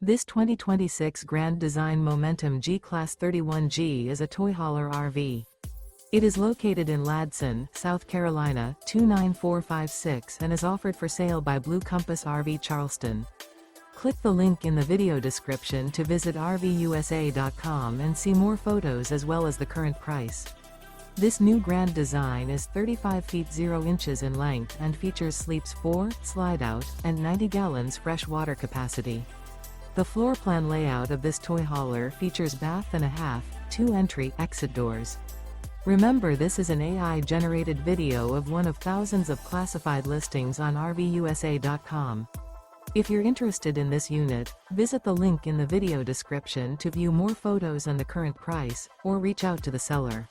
This 2026 Grand Design Momentum G-Class 31G is a toy hauler RV. It is located in Ladson, South Carolina, 29456 and is offered for sale by Blue Compass RV Charleston. Click the link in the video description to visit RVUSA.com and see more photos as well as the current price. This new Grand Design is 35 feet 0 inches in length and features sleeps 4, Slideout, and 90 gallons fresh water capacity. The floor plan layout of this toy hauler features bath and a half, 2 entry/exit doors. Remember, this is an AI-generated video of one of thousands of classified listings on RVUSA.com. If you're interested in this unit, visit the link in the video description to view more photos and the current price, or reach out to the seller.